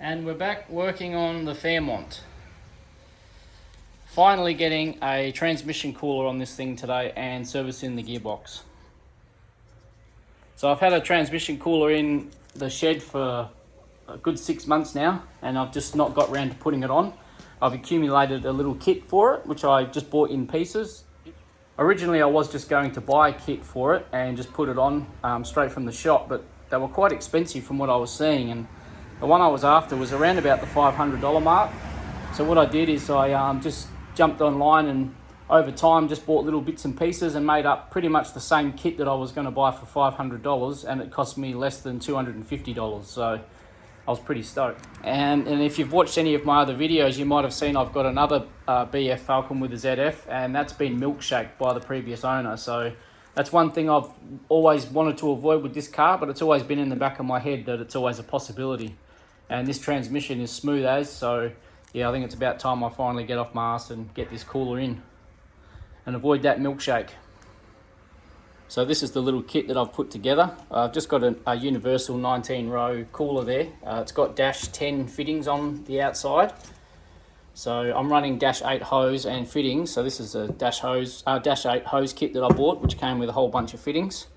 And we're back working on the Fairmont. Finally getting a transmission cooler on this thing today and servicing the gearbox. So I've had a transmission cooler in the shed for a good 6 months now, and I've just not got round to putting it on. I've accumulated a little kit for it, which I just bought in pieces. Originally I was just going to buy a kit for it and just put it on straight from the shop, but they were quite expensive from what I was seeing, and the one I was after was around about the $500 mark. So what I did is I just jumped online and over time just bought little bits and pieces and made up pretty much the same kit that I was going to buy for $500, and it cost me less than $250. So I was pretty stoked. And if you've watched any of my other videos, you might have seen I've got another BF Falcon with a ZF, and that's been milkshake by the previous owner. So that's one thing I've always wanted to avoid with this car, but it's always been in the back of my head that it's always a possibility. And this transmission is smooth as, so yeah, I think it's about time I finally get off my ass and get this cooler in and avoid that milkshake. So this is the little kit that I've put together. I've just got a universal 19-row cooler there. It's got dash 10 fittings on the outside. So I'm running dash 8 hose and fittings. So this is a dash 8 hose kit that I bought, which came with a whole bunch of fittings.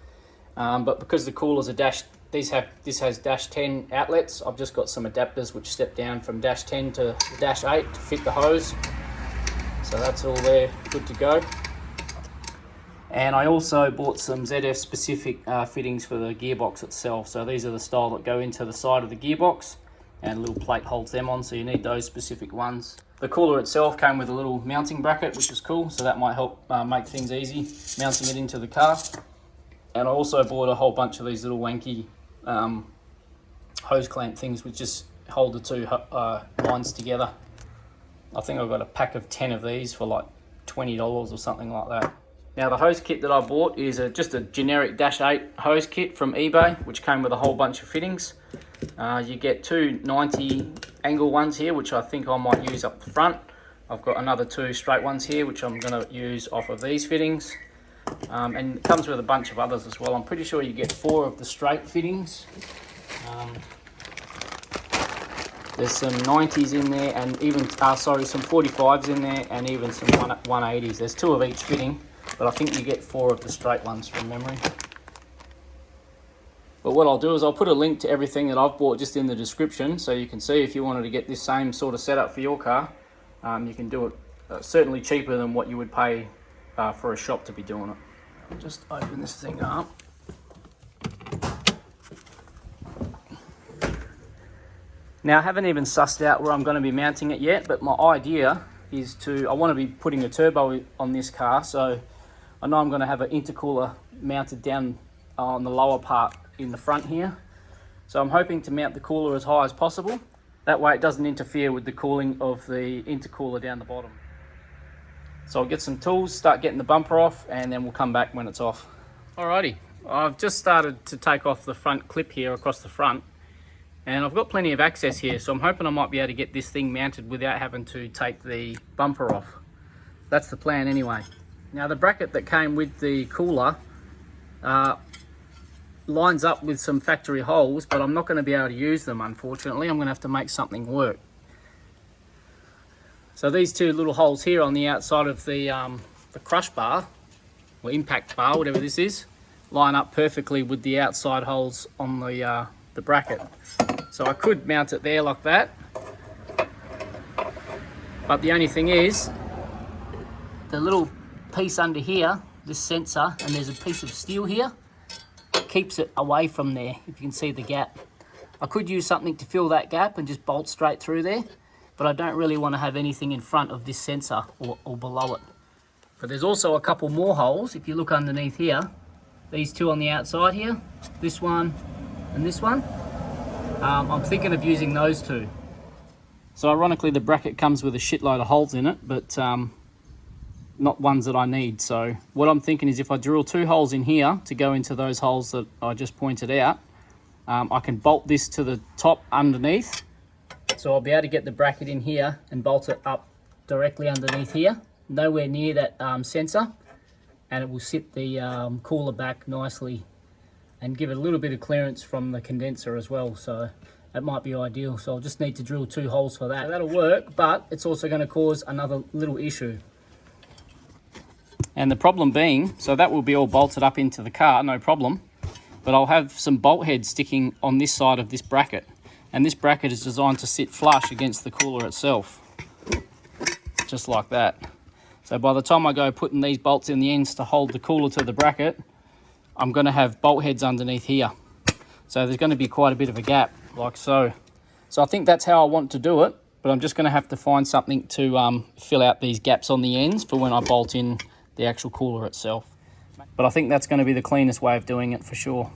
But because the coolers are this has dash 10 outlets, I've just got some adapters which step down from dash 10 to dash 8 to fit the hose. So that's all there, good to go. And I also bought some ZF specific fittings for the gearbox itself. So these are the style that go into the side of the gearbox, and a little plate holds them on, so you need those specific ones. The cooler itself came with a little mounting bracket, which is cool, so that might help make things easy, mounting it into the car. And I also bought a whole bunch of these little wanky hose clamp things, which just hold the two lines together. I think I've got a pack of 10 of these for like $20 or something like that. Now the hose kit that I bought is just a generic dash 8 hose kit from eBay, which came with a whole bunch of fittings. You get two 90 angle ones here, which I think I might use up the front. I've got another two straight ones here, which I'm going to use off of these fittings. And it comes with a bunch of others as well. I'm pretty sure you get 4 of the straight fittings. There's some 90s in there, and even some 45s in there, and even some 180s. There's 2 of each fitting, but I think you get 4 of the straight ones from memory. But what I'll do is I'll put a link to everything that I've bought just in the description, so you can see if you wanted to get this same sort of setup for your car. You can do it certainly cheaper than what you would pay for a shop to be doing it. I'll just open this thing up. Now I haven't even sussed out where I'm going to be mounting it yet, but my idea is I want to be putting a turbo on this car, so I know I'm going to have an intercooler mounted down on the lower part in the front here. So I'm hoping to mount the cooler as high as possible. That way it doesn't interfere with the cooling of the intercooler down the bottom. So I'll get some tools, start getting the bumper off, and then we'll come back when it's off. Alrighty, I've just started to take off the front clip here across the front, and I've got plenty of access here, so I'm hoping I might be able to get this thing mounted without having to take the bumper off. That's the plan anyway. Now the bracket that came with the cooler lines up with some factory holes, but I'm not going to be able to use them, unfortunately. I'm going to have to make something work. So these 2 little holes here on the outside of the crush bar, or impact bar, whatever this is, line up perfectly with the outside holes on the bracket. So I could mount it there like that, but the only thing is, the little piece under here, this sensor, and there's a piece of steel here, keeps it away from there, if you can see the gap. I could use something to fill that gap and just bolt straight through there, but I don't really want to have anything in front of this sensor or below it. But there's also a couple more holes, if you look underneath here, these 2 on the outside here, this one and this one. I'm thinking of using those 2. So ironically the bracket comes with a shitload of holes in it, but not ones that I need. So what I'm thinking is if I drill 2 holes in here to go into those holes that I just pointed out, I can bolt this to the top underneath. So I'll be able to get the bracket in here and bolt it up directly underneath here, nowhere near that sensor, and it will sit the cooler back nicely and give it a little bit of clearance from the condenser as well. So it might be ideal. So I'll just need to drill 2 holes for that. So that'll work, but it's also going to cause another little issue. And the problem being, so that will be all bolted up into the car, no problem. But I'll have some bolt heads sticking on this side of this bracket. And this bracket is designed to sit flush against the cooler itself. Just like that. So by the time I go putting these bolts in the ends to hold the cooler to the bracket, I'm going to have bolt heads underneath here. So there's going to be quite a bit of a gap, like so. So I think that's how I want to do it, but I'm just going to have to find something to fill out these gaps on the ends for when I bolt in the actual cooler itself. But I think that's going to be the cleanest way of doing it for sure.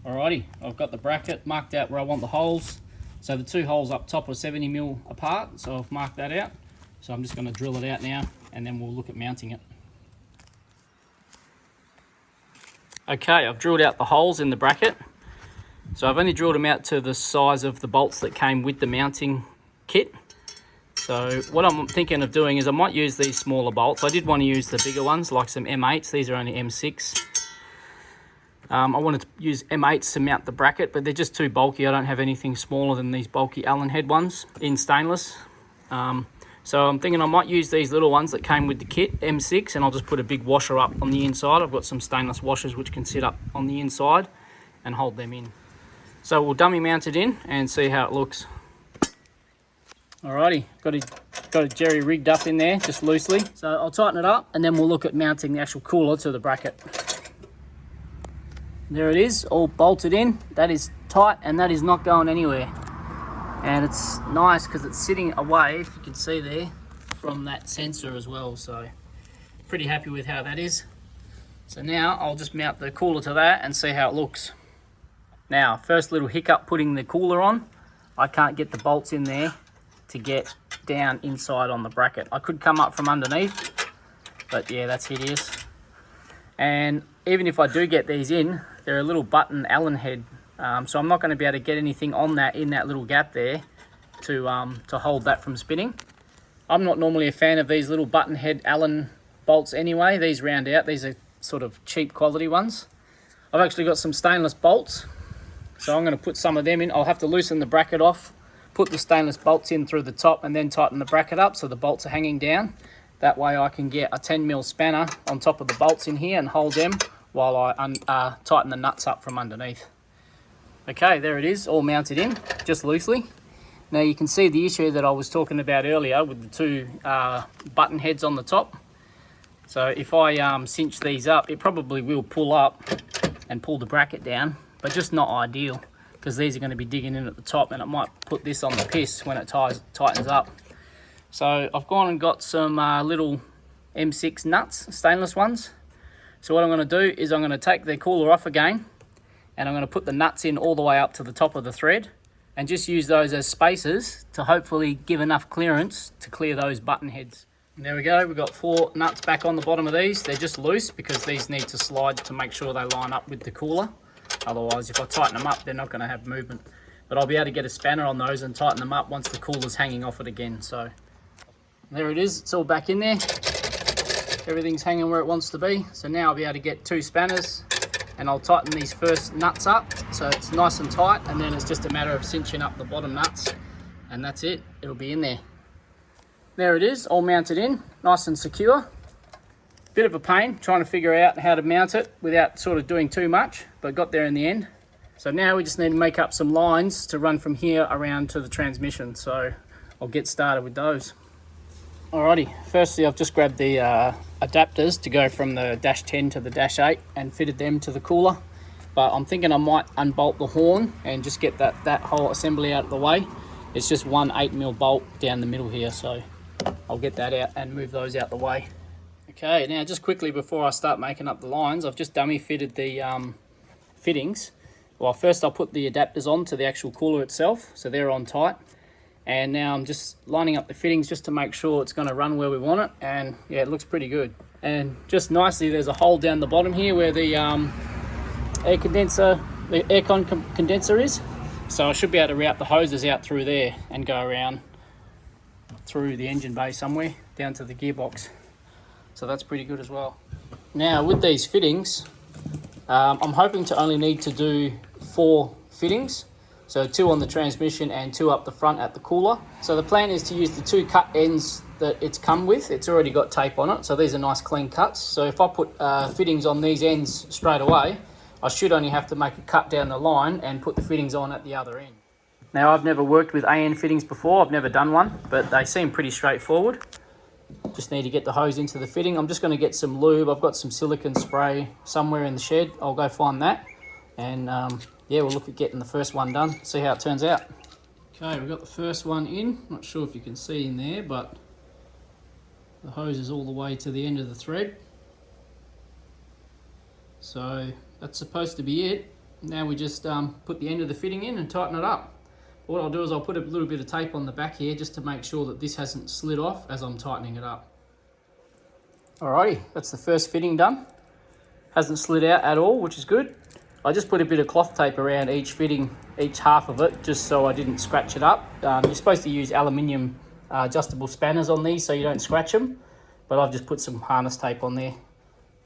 Alrighty, I've got the bracket marked out where I want the holes. So the 2 holes up top are 70mm apart, so I've marked that out. So I'm just going to drill it out now, and then we'll look at mounting it. Okay, I've drilled out the holes in the bracket. So I've only drilled them out to the size of the bolts that came with the mounting kit. So what I'm thinking of doing is I might use these smaller bolts. I did want to use the bigger ones, like some M8s. These are only M6. I wanted to use M8s to mount the bracket, but they're just too bulky. I don't have anything smaller than these bulky Allen head ones in stainless. So I'm thinking I might use these little ones that came with the kit, M6, and I'll just put a big washer up on the inside. I've got some stainless washers which can sit up on the inside and hold them in. So we'll dummy mount it in and see how it looks. Alrighty, got a jerry rigged up in there, just loosely. So I'll tighten it up and then we'll look at mounting the actual cooler to the bracket. There it is, all bolted in. That is tight and that is not going anywhere. And it's nice because it's sitting away, if you can see there, from that sensor as well. So pretty happy with how that is. So now I'll just mount the cooler to that and see how it looks. Now, first little hiccup putting the cooler on. I can't get the bolts in there to get down inside on the bracket. I could come up from underneath, but yeah, that's hideous. And even if I do get these in, they're a little button Allen head. So I'm not going to be able to get anything on that in that little gap there to hold that from spinning. I'm not normally a fan of these little button head Allen bolts anyway. These round out. These are sort of cheap quality ones. I've actually got some stainless bolts, so I'm going to put some of them in. I'll have to loosen the bracket off, put the stainless bolts in through the top, and then tighten the bracket up so the bolts are hanging down. That way I can get a 10mm spanner on top of the bolts in here and hold them while I tighten the nuts up from underneath. Okay, there it is, all mounted in, just loosely. Now you can see the issue that I was talking about earlier with the 2 button heads on the top. So if I cinch these up, it probably will pull up and pull the bracket down, but just not ideal because these are going to be digging in at the top and it might put this on the piss when it tightens up. So I've gone and got some little M6 nuts, stainless ones. So what I'm going to do is I'm going to take the cooler off again, and I'm going to put the nuts in all the way up to the top of the thread and just use those as spacers to hopefully give enough clearance to clear those button heads. And there we go, we've got 4 nuts back on the bottom of these. They're just loose because these need to slide to make sure they line up with the cooler. Otherwise, if I tighten them up, they're not going to have movement. But I'll be able to get a spanner on those and tighten them up once the cooler's hanging off it again. So there it is, it's all back in there. Everything's hanging where it wants to be. So now I'll be able to get 2 spanners and I'll tighten these first nuts up so it's nice and tight, and then it's just a matter of cinching up the bottom nuts and that's it, it'll be in there. There it is, all mounted in, nice and secure. Bit of a pain trying to figure out how to mount it without sort of doing too much, but got there in the end. So now we just need to make up some lines to run from here around to the transmission, so I'll get started with those. Alrighty, firstly I've just grabbed the adapters to go from the dash 10 to the dash 8 and fitted them to the cooler, but I'm thinking I might unbolt the horn and just get that whole assembly out of the way. It's just one 8mm bolt down the middle here, so I'll get that out and move those out the way. Okay, now just quickly before I start making up the lines, I've just dummy fitted the fittings. Well, first I'll put the adapters on to the actual cooler itself, so they're on tight. And now I'm just lining up the fittings just to make sure it's going to run where we want it, and yeah, it looks pretty good. And just nicely, there's a hole down the bottom here where the aircon condenser is. So I should be able to route the hoses out through there and go around through the engine bay somewhere down to the gearbox. So that's pretty good as well. Now with these fittings, I'm hoping to only need to do 4 fittings. So 2 on the transmission and 2 up the front at the cooler. So the plan is to use the 2 cut ends that it's come with. It's already got tape on it, so these are nice clean cuts. So if I put fittings on these ends straight away, I should only have to make a cut down the line and put the fittings on at the other end. Now, I've never worked with AN fittings before, I've never done one, but they seem pretty straightforward. Just need to get the hose into the fitting. I'm just going to get some lube. I've got some silicone spray somewhere in the shed. I'll go find that. And yeah, we'll look at getting the first one done, see how it turns out. Okay, we've got the first one in. Not sure if you can see in there, but the hose is all the way to the end of the thread. So that's supposed to be it. Now we just put the end of the fitting in and tighten it up. What I'll do is I'll put a little bit of tape on the back here just to make sure that this hasn't slid off as I'm tightening it up. Alrighty, that's the first fitting done. Hasn't slid out at all, which is good. I just put a bit of cloth tape around each fitting, each half of it, just so I didn't scratch it up. You're supposed to use aluminium adjustable spanners on these so you don't scratch them, but I've just put some harness tape on there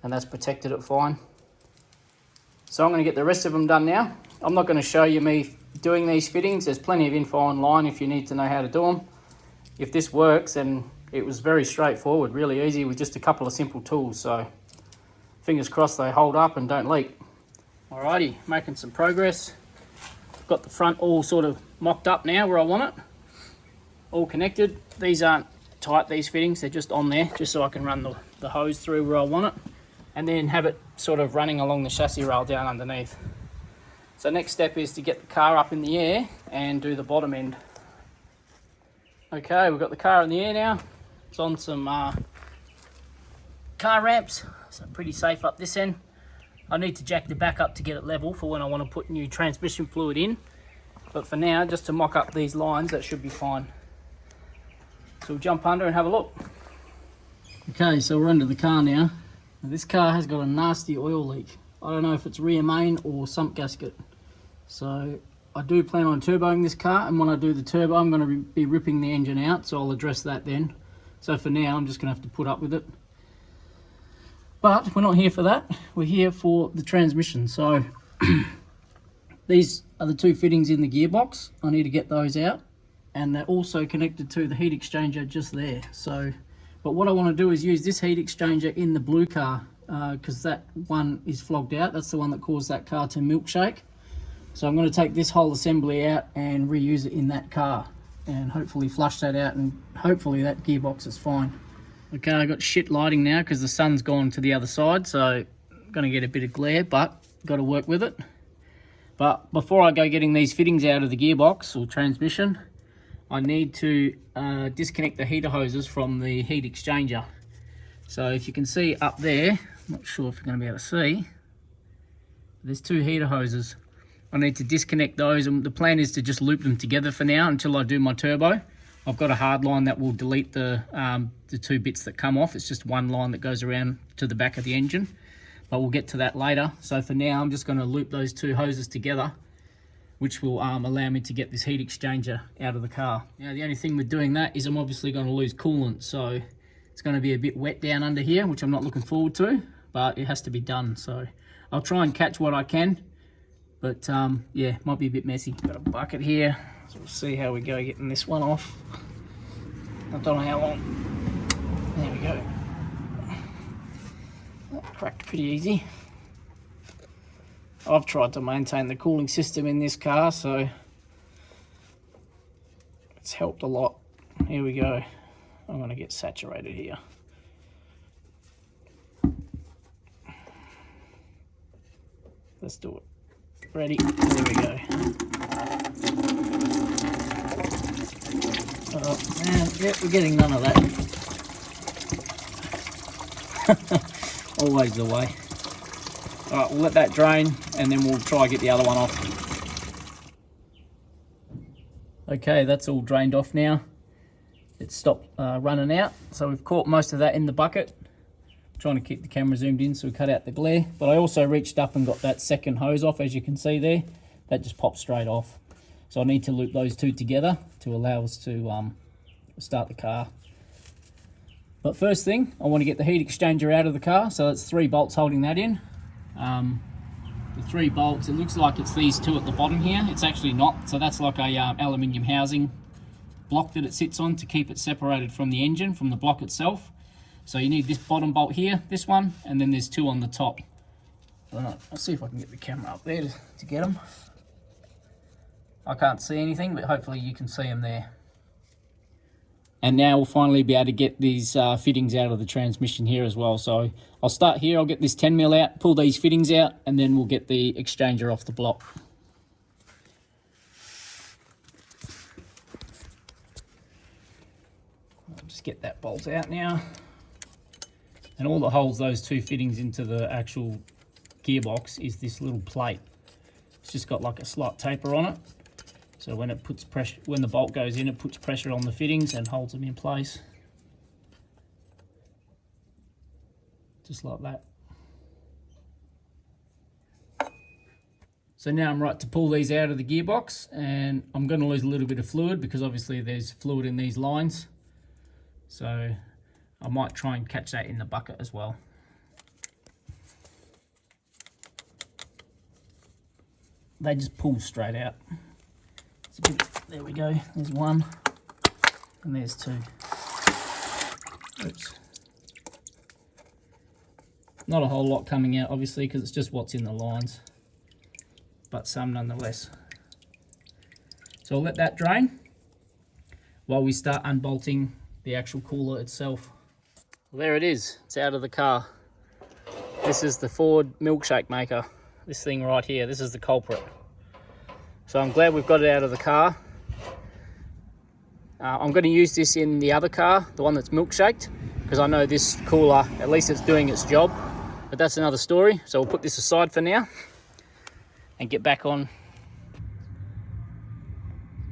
and that's protected it fine. So I'm going to get the rest of them done now. I'm not going to show you me doing these fittings. There's plenty of info online if you need to know how to do them. If this works, then it was very straightforward, really easy with just a couple of simple tools. So fingers crossed they hold up and don't leak. Alrighty, making some progress. Got the front all sort of mocked up now where I want it. All connected. These aren't tight, these fittings, they're just on there, just so I can run the hose through where I want it. And then have it sort of running along the chassis rail down underneath. So next step is to get the car up in the air and do the bottom end. Okay, we've got the car in the air now. It's on some car ramps, so pretty safe up this end. I need to jack the back up to get it level for when I want to put new transmission fluid in. But for now, just to mock up these lines, that should be fine. So we'll jump under and have a look. Okay, so we're under the car now. Now this car has got a nasty oil leak. I don't know if it's rear main or sump gasket. So I do plan on turboing this car, and when I do the turbo I'm going to be ripping the engine out, so I'll address that then. So for now I'm just going to have to put up with it. But we're not here for that, we're here for the transmission. So these are the 2 fittings in the gearbox. I need to get those out, and they're also connected to the heat exchanger just there. So, but what I want to do is use this heat exchanger in the blue car, because that one is flogged out. That's the one that caused that car to milkshake. So I'm going to take this whole assembly out and reuse it in that car and hopefully flush that out, and hopefully that gearbox is fine. Okay, I got shit lighting now because the sun's gone to the other side, so I'm going to get a bit of glare, but got to work with it. But before I go getting these fittings out of the gearbox or transmission, I need to disconnect the heater hoses from the heat exchanger. So if you can see up there, I'm not sure if you're going to be able to see, there's 2 heater hoses. I need to disconnect those, and the plan is to just loop them together for now until I do my turbo. I've got a hard line that will delete the 2 bits that come off. It's just one line that goes around to the back of the engine, but we'll get to that later. So for now, I'm just going to loop those 2 hoses together, which will allow me to get this heat exchanger out of the car. Now, the only thing with doing that is I'm obviously going to lose coolant, so it's going to be a bit wet down under here, which I'm not looking forward to, but it has to be done. So I'll try and catch what I can, but yeah, might be a bit messy. Got a bucket here, so we'll see how we go getting this one off. I don't know how long. There we go. That cracked pretty easy. I've tried to maintain the cooling system in this car, so it's helped a lot. Here we go. I'm going to get saturated here. Let's do it. Ready? There we go. Oh man, yeah, we're getting none of that. Always the way. Alright, we'll let that drain and then we'll try and get the other one off. Okay, that's all drained off now. It's stopped running out, so we've caught most of that in the bucket. Trying to keep the camera zoomed in so we cut out the glare. But I also reached up and got that second hose off, as you can see there. That just popped straight off. So I need to loop those 2 together to allow us to start the car. But first thing, I want to get the heat exchanger out of the car. So that's 3 bolts holding that in. the 3 bolts. It looks like it's these 2 at the bottom here. It's actually not. So that's like a aluminium housing block that it sits on to keep it separated from the engine, from the block itself. So you need this bottom bolt here, this one, and then there's 2 on the top. I'll see if I can get the camera up there to get them. I can't see anything, but hopefully you can see them there. And now we'll finally be able to get these fittings out of the transmission here as well. So I'll start here, I'll get this 10mm out, pull these fittings out, and then we'll get the exchanger off the block. I'll just get that bolt out now. And all that holds those 2 fittings into the actual gearbox is this little plate. It's just got like a slight taper on it. So when it puts pressure, when the bolt goes in, it puts pressure on the fittings and holds them in place. Just like that. So now I'm right to pull these out of the gearbox, and I'm going to lose a little bit of fluid because obviously there's fluid in these lines. So I might try and catch that in the bucket as well. They just pull straight out. There we go, there's 1 and there's 2. Oops. Not a whole lot coming out obviously because it's just what's in the lines, but some nonetheless. So I'll let that drain while we start unbolting the actual cooler itself. Well, there it is, it's out of the car. This is the Ford milkshake maker. This thing right here, this is the culprit. So I'm glad we've got it out of the car. I'm going to use this in the other car, the one that's milkshaked, because I know this cooler, at least it's doing its job. But that's another story. So we'll put this aside for now and get back on.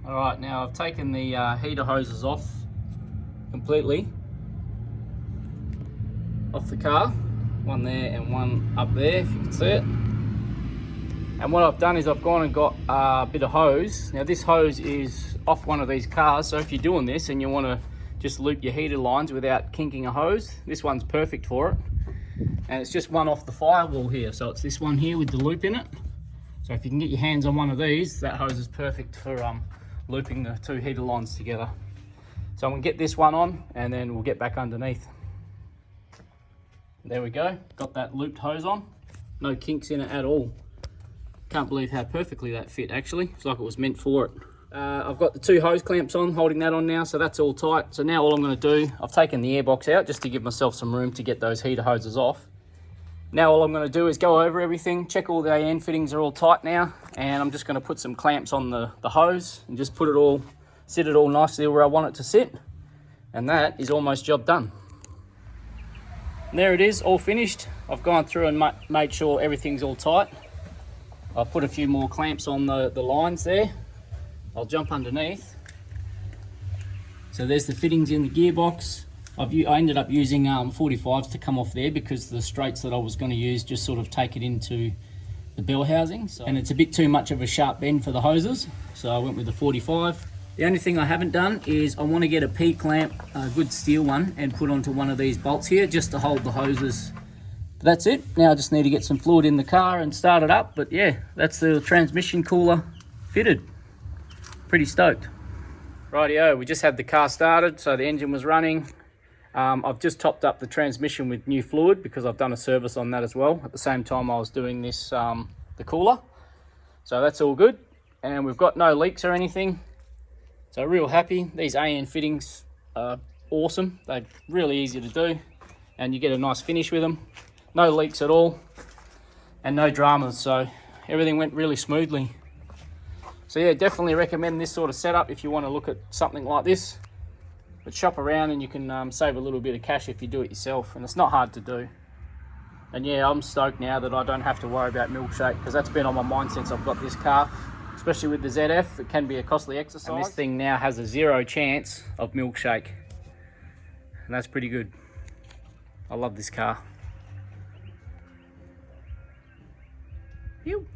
All right, now I've taken the heater hoses off completely off the car. One there and one up there, if you can see it. And what I've done is I've gone and got a bit of hose. Now this hose is off one of these cars, so if you're doing this and you want to just loop your heater lines without kinking a hose, this one's perfect for it. And it's just one off the firewall here, so it's this one here with the loop in it. So if you can get your hands on one of these, that hose is perfect for looping the 2 heater lines together. So I'm going to get this one on and then we'll get back underneath. There we go, got that looped hose on. No kinks in it at all. Can't believe how perfectly that fit actually. It's like it was meant for it. I've got the 2 hose clamps on, holding that on now, so that's all tight. So now all I'm going to do, I've taken the airbox out just to give myself some room to get those heater hoses off. Now all I'm going to do is go over everything, check all the AN fittings are all tight now, and I'm just going to put some clamps on the hose and just sit it all nicely where I want it to sit. And that is almost job done. And there it is, all finished. I've gone through and made sure everything's all tight. I've put a few more clamps on the lines there. I'll jump underneath. So there's the fittings in the gearbox. I ended up using 45s to come off there because the straights that I was going to use just sort of take it into the bell housing. And it's a bit too much of a sharp bend for the hoses, so I went with the 45. The only thing I haven't done is I want to get a P-clamp, a good steel one, and put onto one of these bolts here just to hold the hoses. But that's it. Now I just need to get some fluid in the car and start it up. But yeah, that's the transmission cooler fitted. Pretty stoked. Rightio, we just had the car started, so the engine was running. I've just topped up the transmission with new fluid because I've done a service on that as well. At the same time I was doing this, the cooler. So that's all good. And we've got no leaks or anything. So real happy. These AN fittings are awesome. They're really easy to do and you get a nice finish with them. No leaks at all and no dramas, so everything went really smoothly. So yeah, definitely recommend this sort of setup if you want to look at something like this. But shop around and you can save a little bit of cash if you do it yourself, and it's not hard to do. And yeah, I'm stoked now that I don't have to worry about milkshake because that's been on my mind since I've got this car. Especially with the ZF, it can be a costly exercise. And this thing now has a 0 chance of milkshake. And that's pretty good. I love this car. Phew.